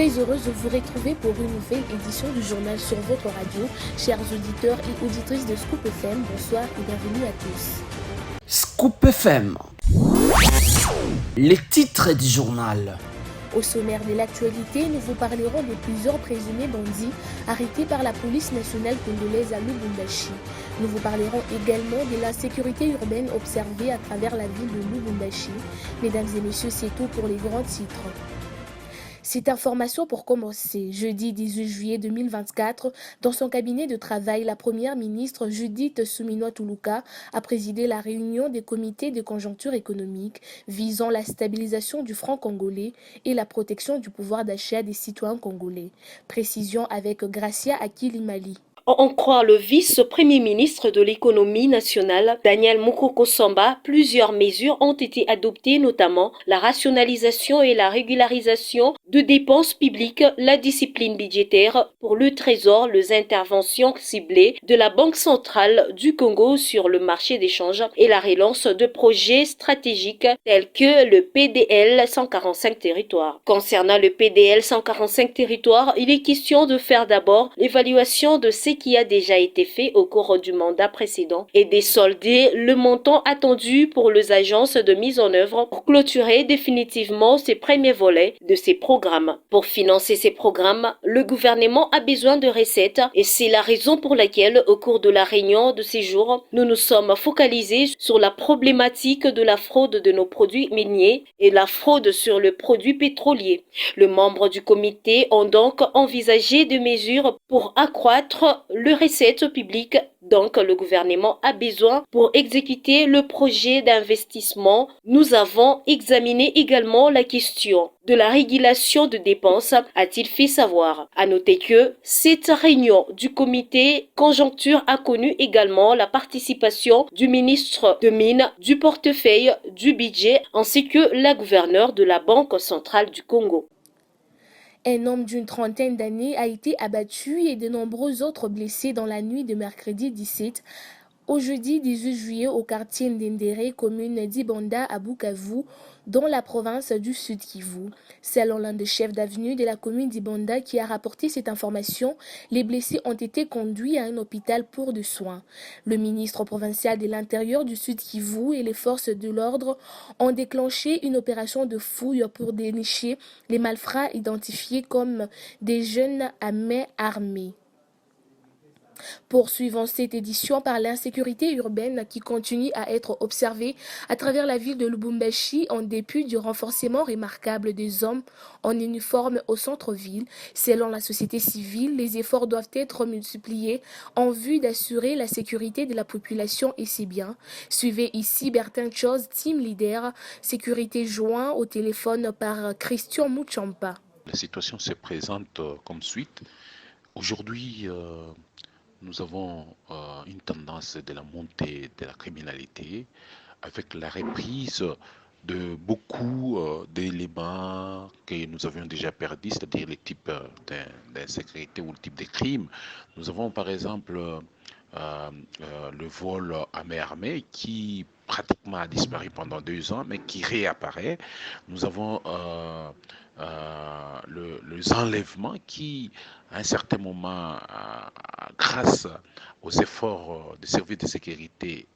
très heureuse de vous retrouver pour une nouvelle édition du journal sur votre radio. Chers auditeurs et auditrices de Scoop FM, bonsoir et bienvenue à tous. Scoop FM. Les titres du journal. Au sommaire de l'actualité, nous vous parlerons de plusieurs présumés bandits arrêtés par la police nationale congolaise à Lubumbashi. Nous vous parlerons également de l'insécurité urbaine observée à travers la ville de Lubumbashi. Mesdames et messieurs, c'est tout pour les grands titres. Cette information pour commencer. Jeudi 18 juillet 2024, dans son cabinet de travail, la première ministre Judith Suminwa-Tuluka a présidé la réunion des comités de conjoncture économique visant la stabilisation du franc congolais et la protection du pouvoir d'achat des citoyens congolais. Précision avec Gracia Akilimali. En croire le vice-premier ministre de l'économie nationale, Daniel Mukoko Samba, plusieurs mesures ont été adoptées, notamment la rationalisation et la régularisation de dépenses publiques, la discipline budgétaire pour le Trésor, les interventions ciblées de la Banque centrale du Congo sur le marché d'échange et la relance de projets stratégiques tels que le PDL 145 territoires. Concernant le PDL 145 territoires, il est question de faire d'abord l'évaluation de ces qui a déjà été fait au cours du mandat précédent et de solder le montant attendu pour les agences de mise en œuvre pour clôturer définitivement ces premiers volets de ces programmes. Pour financer ces programmes, le gouvernement a besoin de recettes et c'est la raison pour laquelle, au cours de la réunion de ces jours, nous nous sommes focalisés sur la problématique de la fraude de nos produits miniers et la fraude sur le produit pétrolier. Les membres du comité ont donc envisagé des mesures pour accroître les recettes publiques. Donc, le gouvernement a besoin pour exécuter le projet d'investissement. Nous avons examiné également la question de la régulation de dépenses, a-t-il fait savoir. À noter que cette réunion du comité conjoncture a connu également la participation du ministre de Mines, du portefeuille, du budget, ainsi que la gouverneure de la Banque centrale du Congo. Un homme d'une trentaine d'années a été abattu et de nombreux autres blessés dans la nuit de mercredi 17 au jeudi 18 juillet au quartier Ndendere, commune d'Ibanda à Bukavu, dans la province du Sud Kivu. Selon l'un des chefs d'avenue de la commune d'Ibanda qui a rapporté cette information, les blessés ont été conduits à un hôpital pour des soins. Le ministre provincial de l'Intérieur du Sud Kivu et les forces de l'ordre ont déclenché une opération de fouille pour dénicher les malfrats identifiés comme des jeunes à main armée. Poursuivons cette édition par l'insécurité urbaine qui continue à être observée à travers la ville de Lubumbashi en dépit du renforcement remarquable des hommes en uniforme au centre-ville. Selon la société civile, les efforts doivent être multipliés en vue d'assurer la sécurité de la population et ses biens. Suivez ici Bertin Chose, team leader, sécurité joint au téléphone par Christian Mouchampa. La situation se présente comme suite. Aujourd'hui, nous avons une tendance de la montée de la criminalité avec la reprise de beaucoup d'éléments que nous avions déjà perdus, c'est-à-dire les types d'insécurité ou le type de crimes. Nous avons par exemple le vol à main armée qui pratiquement a disparu pendant 2 ans, mais qui réapparaît. Nous avons les enlèvements qui, à un certain moment, grâce aux efforts des services de sécurité,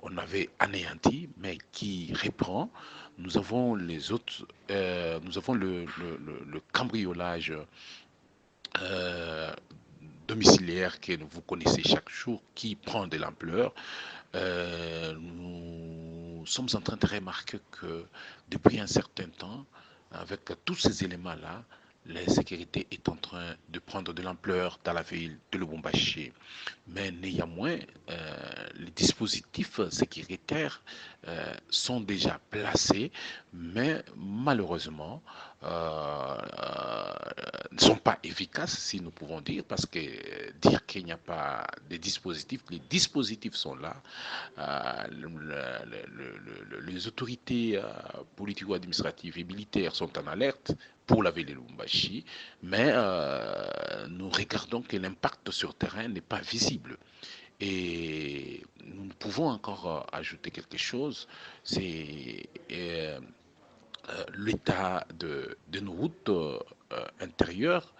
on avait anéanti, mais qui reprend. Nous avons les autres, nous avons le cambriolage domiciliaire que vous connaissez chaque jour, qui prend de l'ampleur. Nous sommes en train de remarquer que depuis un certain temps, avec tous ces éléments-là, l'insécurité est en train de prendre de l'ampleur dans la ville de Lubumbashi. Mais néanmoins, les dispositifs sécuritaires sont déjà placés, mais malheureusement ne sont pas efficaces, si nous pouvons dire, parce que dire qu'il n'y a pas de dispositifs, les dispositifs sont là. Les autorités politico-administratives et militaires sont en alerte pour la ville de Lubumbashi, mais nous regardons que l'impact sur terrain n'est pas visible. Et nous pouvons encore ajouter quelque chose, c'est l'état de nos routes intérieur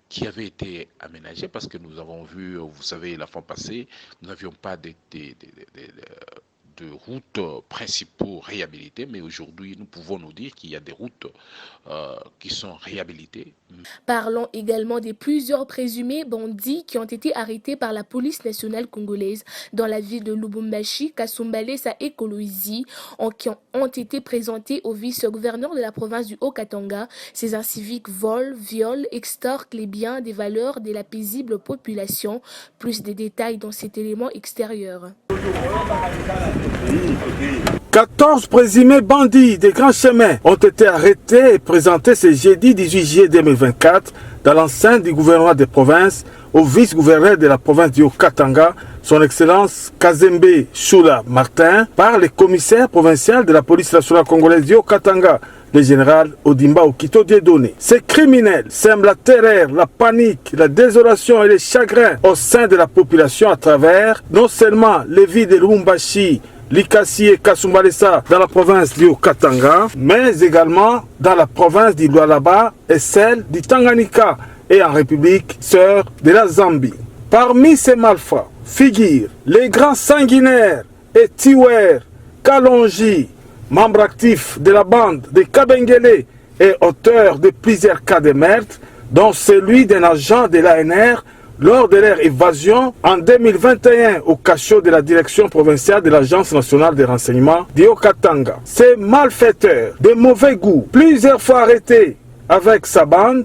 qui avait été aménagé parce que nous avons vu, vous savez, la fois passée, nous n'avions pas de routes principaux réhabilitées, mais aujourd'hui, nous pouvons nous dire qu'il y a des routes qui sont réhabilitées. Parlons également des plusieurs présumés bandits qui ont été arrêtés par la police nationale congolaise dans la ville de Lubumbashi, Kasumbalesa et Kolwezi, qui ont été présentés au vice-gouverneur de la province du Haut-Katanga. Ces inciviques volent, violent, extorquent les biens des valeurs de la paisible population. Plus de détails dans cet élément extérieur. 14 présumés bandits des grands chemins ont été arrêtés et présentés ce jeudi 18 juillet 2024 dans l'enceinte du gouvernement des provinces au vice-gouverneur de la province du Haut-Katanga, son Excellence Kazembe Choula Martin, par le commissaire provincial de la police nationale congolaise du Haut-Katanga, le général Odimba Okito Dieudonné. Ces criminels sèment la terreur, la panique, la désolation et le chagrin au sein de la population à travers non seulement les villes de Lubumbashi, Likasi et Kasumbalesa dans la province du Haut-Katanga, mais également dans la province du Lualaba et celle du Tanganyika et en République sœur de la Zambie. Parmi ces malfrats figurent les grands sanguinaires et Tiwer Kalonji, membre actif de la bande de Kabengele et auteur de plusieurs cas de meurtre, dont celui d'un agent de l'ANR lors de leur évasion en 2021 au cachot de la direction provinciale de l'Agence nationale de renseignement du Haut-Katanga. Ces malfaiteurs de mauvais goût, plusieurs fois arrêtés avec sa bande,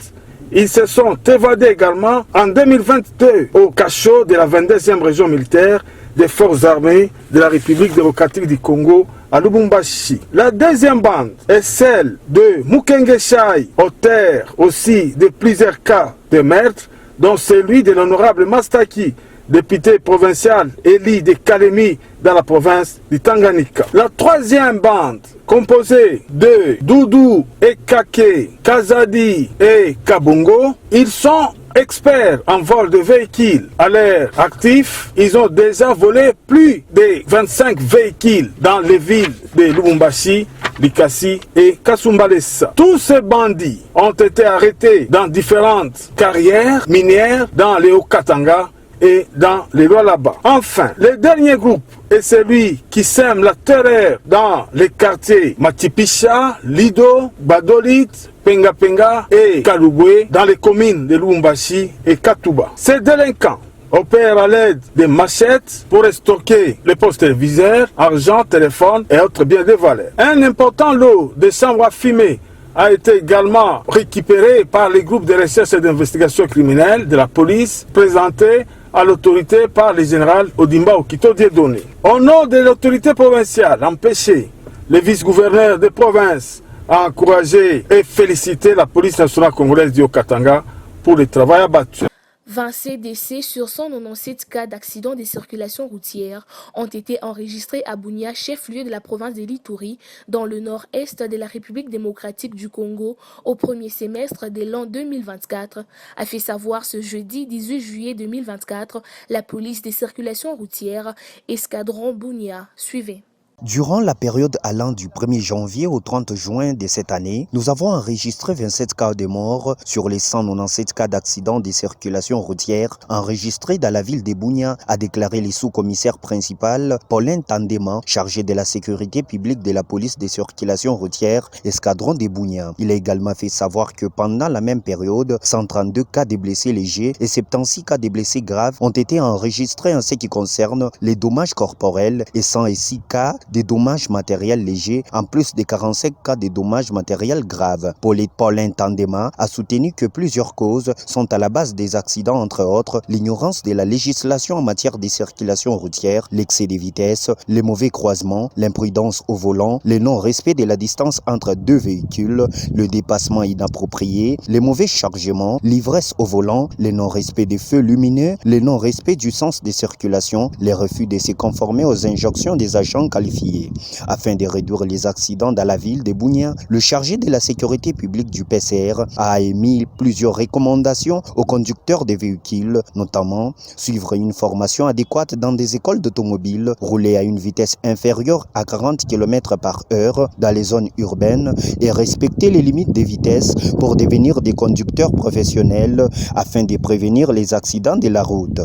ils se sont évadés également en 2022 au cachot de la 22e région militaire des forces armées de la République démocratique du Congo à Lubumbashi. La deuxième bande est celle de Mukenge Shai, auteur aussi de plusieurs cas de meurtre, dont celui de l'honorable Mastaki, député provincial élu de Kalemi dans la province du Tanganyika. La troisième bande, composée de Doudou, Ekake, Kazadi et Kabungo, ils sont experts en vol de véhicules. À l'air actif, ils ont déjà volé plus de 25 véhicules dans les villes de Lubumbashi, Likasi et Kasumbalesa. Tous ces bandits ont été arrêtés dans différentes carrières minières dans les Haut-Katanga et dans les Lualaba. Enfin, le dernier groupe est celui qui sème la terreur dans les quartiers Matipisha, Lido, Badolit, Penga Penga et Kalubwe dans les communes de Lubumbashi et Katuba. Ces délinquants opèrent à l'aide des machettes pour stocker les postes téléviseurs, argent, téléphone et autres biens de valeur. Un important lot de chambres à fumer a été également récupéré par les groupes de recherche et d'investigation criminelle de la police présentés à l'autorité par le général Odimba Okito Dieudonné. Au nom de l'autorité provinciale, empêché les vice-gouverneurs des provinces à encourager et féliciter la police nationale congolaise du Haut-Katanga pour le travail abattu. 27 décès sur 197 cas d'accidents de circulation routière ont été enregistrés à Bunia, chef-lieu de la province de l'Ituri, dans le nord-est de la République démocratique du Congo, au premier semestre de l'an 2024, a fait savoir ce jeudi 18 juillet 2024 la police des circulations routières, escadron Bunia. Suivez. Durant la période allant du 1er janvier au 30 juin de cette année, nous avons enregistré 27 cas de morts sur les 197 cas d'accidents de circulation routière enregistrés dans la ville de Bunia, a déclaré le sous-commissaire principal Paulin Tandema, chargé de la sécurité publique de la police des circulations routières, escadron de Bunia. Il a également fait savoir que pendant la même période, 132 cas de blessés légers et 76 cas de blessés graves ont été enregistrés en ce qui concerne les dommages corporels et 106 cas des dommages matériels légers, en plus de 45 cas de dommages matériels graves. Paulin Tandema a soutenu que plusieurs causes sont à la base des accidents, entre autres l'ignorance de la législation en matière de circulation routière, l'excès de vitesse, les mauvais croisements, l'imprudence au volant, le non-respect de la distance entre deux véhicules, le dépassement inapproprié, les mauvais chargements, l'ivresse au volant, le non-respect des feux lumineux, le non-respect du sens de circulation, les refus de se conformer aux injonctions des agents qualifiés pied. Afin de réduire les accidents dans la ville de Bunia, le chargé de la sécurité publique du PCR a émis plusieurs recommandations aux conducteurs des véhicules, notamment suivre une formation adéquate dans des écoles d'automobile, rouler à une vitesse inférieure à 40 km/h dans les zones urbaines et respecter les limites de vitesse pour devenir des conducteurs professionnels afin de prévenir les accidents de la route.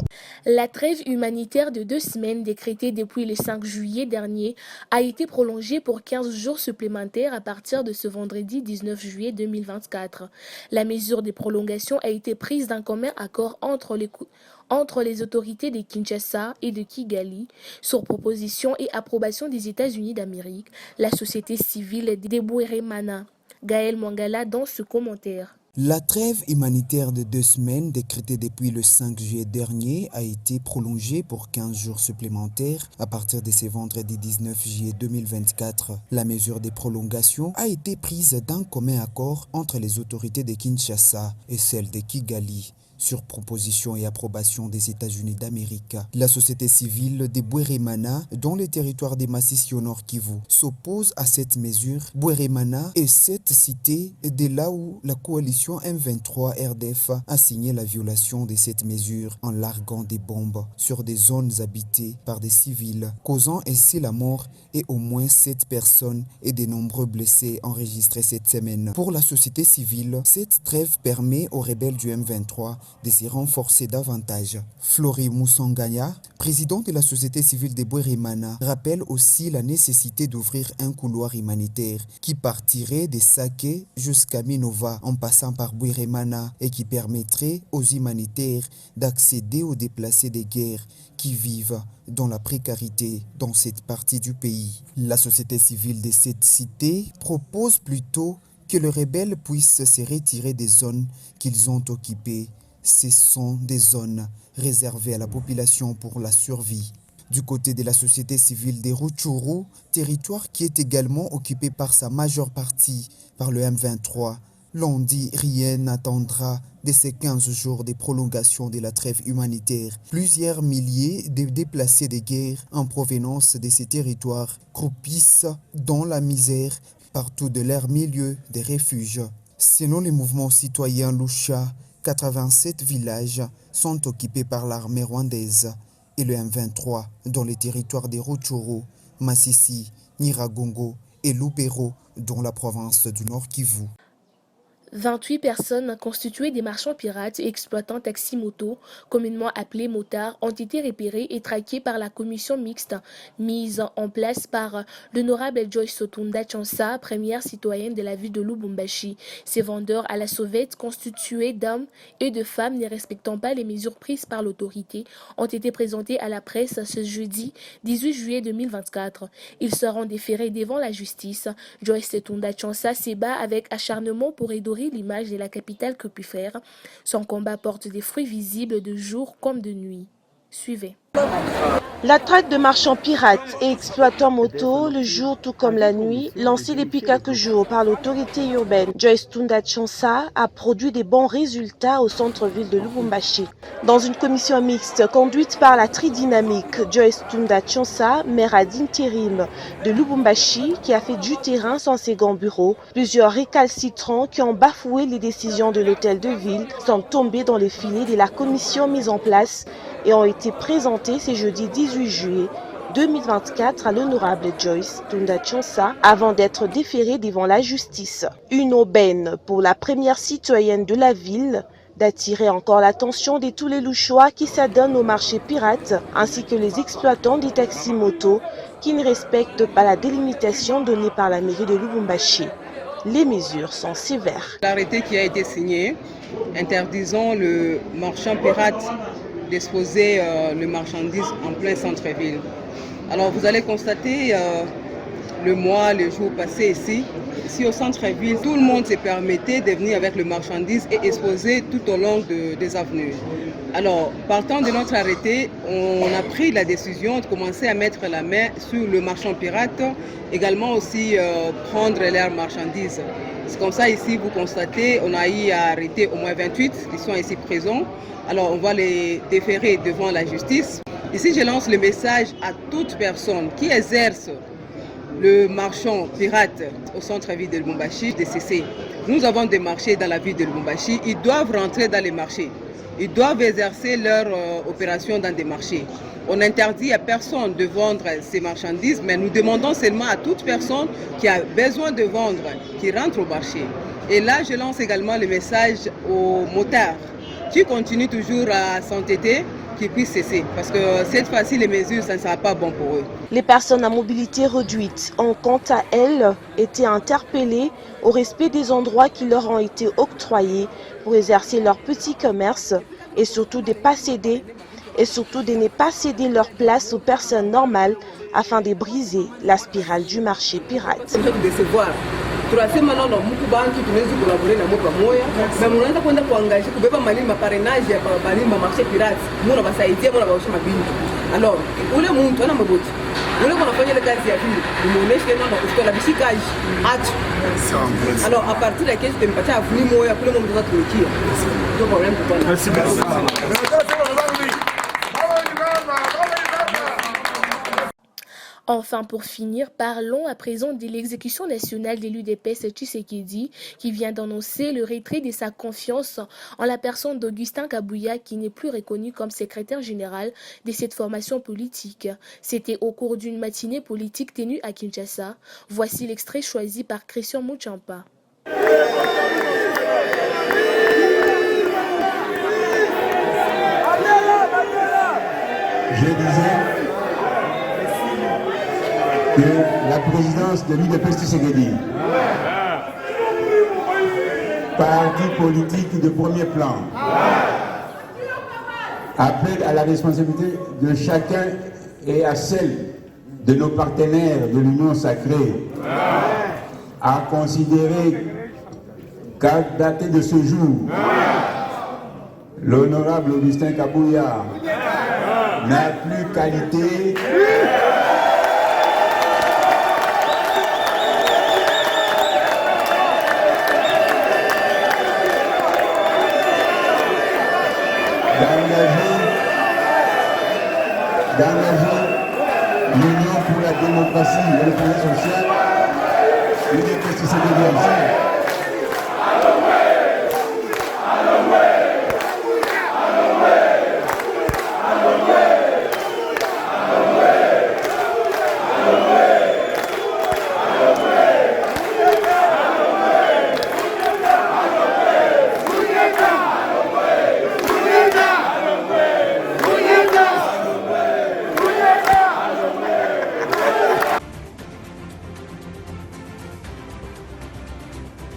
La trêve humanitaire de 2 semaines décrétée depuis le 5 juillet dernier a été prolongée pour 15 jours supplémentaires à partir de ce vendredi 19 juillet 2024. La mesure de prolongation a été prise d'un commun accord entre les autorités de Kinshasa et de Kigali, sur proposition et approbation des États-Unis d'Amérique, la société civile de Bweremana. Gaël Mwangala dans ce commentaire. La trêve humanitaire de 2 semaines décrétée depuis le 5 juillet dernier a été prolongée pour 15 jours supplémentaires à partir de ce vendredi 19 juillet 2024. La mesure de prolongation a été prise d'un commun accord entre les autorités de Kinshasa et celles de Kigali, sur proposition et approbation des États-Unis d'Amérique. La société civile de Bweremana, dans le territoire des Masisi au Nord Kivu, s'oppose à cette mesure. Bweremana est cette cité de là où la coalition M23 RDF a signé la violation de cette mesure en larguant des bombes sur des zones habitées par des civils, causant ainsi la mort et au moins 7 personnes et de nombreux blessés enregistrés cette semaine. Pour la société civile, cette trêve permet aux rebelles du M23 de s'y renforcer davantage. Flori Moussangaya, président de la société civile de Bweremana, rappelle aussi la nécessité d'ouvrir un couloir humanitaire qui partirait de Sake jusqu'à Minova en passant par Bweremana et qui permettrait aux humanitaires d'accéder aux déplacés de guerre qui vivent dans la précarité dans cette partie du pays. La société civile de cette cité propose plutôt que les rebelles puissent se retirer des zones qu'ils ont occupées. Ce sont des zones réservées à la population pour la survie. Du côté de la société civile des Rutshuru, territoire qui est également occupé par sa majeure partie par le M23, l'on dit rien n'attendra de ces 15 jours de prolongation de la trêve humanitaire. Plusieurs milliers de déplacés de guerre en provenance de ces territoires croupissent dans la misère partout de leur milieu de refuge. Selon les mouvements citoyens Lucha, 87 villages sont occupés par l'armée rwandaise et le M23 dans les territoires des Rutshuru, Masisi, Nyiragongo et Lubero dans la province du Nord Kivu. 28 personnes constituées des marchands pirates et exploitant taxi-moto, communément appelés motards, ont été repérées et traquées par la commission mixte mise en place par l'honorable Joyce Sotunda Chansa, première citoyenne de la ville de Lubumbashi. Ces vendeurs à la sauvette, constitués d'hommes et de femmes ne respectant pas les mesures prises par l'autorité, ont été présentés à la presse ce jeudi 18 juillet 2024. Ils seront déférés devant la justice. Joyce Sotunda Chansa se bat avec acharnement pour redorer l'image de la capitale copifère. Son combat porte des fruits visibles de jour comme de nuit. Suivez. La traite de marchands pirates et exploitants moto, le jour tout comme la nuit, lancée depuis quelques jours par l'autorité urbaine Joyce Tunda Chansa, a produit des bons résultats au centre-ville de Lubumbashi. Dans une commission mixte conduite par la tridynamique Joyce Tunda Chansa, maire d'intérim de Lubumbashi, qui a fait du terrain sans ses grands bureaux, plusieurs récalcitrants qui ont bafoué les décisions de l'hôtel de ville sont tombés dans les filets de la commission mise en place et ont été présentés ce jeudi 18 juillet 2024 à l'honorable Joyce Tunda Chansa avant d'être déférés devant la justice. Une aubaine pour la première citoyenne de la ville d'attirer encore l'attention de tous les louchois qui s'adonnent au marché pirate ainsi que les exploitants des taxis-motos qui ne respectent pas la délimitation donnée par la mairie de Lubumbashi. Les mesures sont sévères. L'arrêté qui a été signé interdisant le marchand pirate d'exposer le marchandise en plein centre-ville. Alors vous allez constater les jours passés ici au centre-ville, tout le monde se permettait de venir avec le marchandise et exposer tout au long des avenues. Alors, partant de notre arrêté, on a pris la décision de commencer à mettre la main sur le marchand pirate, également aussi prendre leurs marchandises. C'est comme ça ici, vous constatez, on a eu à arrêter au moins 28 qui sont ici présents. Alors, on va les déférer devant la justice. Ici, je lance le message à toute personne qui exerce le marchand pirate au centre-ville de Lubumbashi de cesser. Nous avons des marchés dans la ville de Lubumbashi, ils doivent rentrer dans les marchés. Ils doivent exercer leur opération dans des marchés. On interdit à personne de vendre ces marchandises, mais nous demandons seulement à toute personne qui a besoin de vendre, qui rentre au marché. Et là, je lance également le message aux motards qui continuent toujours à s'entêter, qui puissent cesser. Parce que cette fois-ci, les mesures, ça ne sera pas bon pour eux. Les personnes à mobilité réduite ont quant à elles été interpellées au respect des endroits qui leur ont été octroyés pour exercer leur petit commerce et surtout de ne pas céder leur place aux personnes normales afin de briser la spirale du marché pirate. Tunasema nao na mtu bantu tunaweza collaborer na moja pamoja na mnaanza kwenda kuangalia kubeba malini maparenage ya malini marché pirate muna basaidia muna baosha mabintu alors ule mtu ana maboti ule anafanya ile kazi ya vile muoneshe nao na kustola bishikaji acha alors à partir de kesho tumpatia avuni moja kule mtu atatumikia ndio problem kwa. Enfin, pour finir, parlons à présent de l'exécution nationale de l'UDPS Tshisekedi qui vient d'annoncer le retrait de sa confiance en la personne d'Augustin Kabouya qui n'est plus reconnu comme secrétaire général de cette formation politique. C'était au cours d'une matinée politique tenue à Kinshasa. Voici l'extrait choisi par Christian Mouchampa. Je disais que la présidence de l'UDPS Tshisekedi, parti politique de premier plan, appelle à la responsabilité de chacun et à celle de nos partenaires de l'Union sacrée à considérer qu'à dater de ce jour, l'honorable Augustin Kabouya n'a plus qualité d'engager l'Union pour la démocratie et le progrès social, l'UDPS Tshisekedi.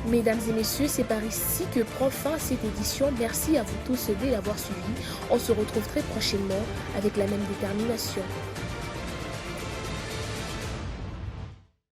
Mesdames et messieurs, c'est par ici que prend fin cette édition. Merci à vous tous de l'avoir suivi. On se retrouve très prochainement avec la même détermination.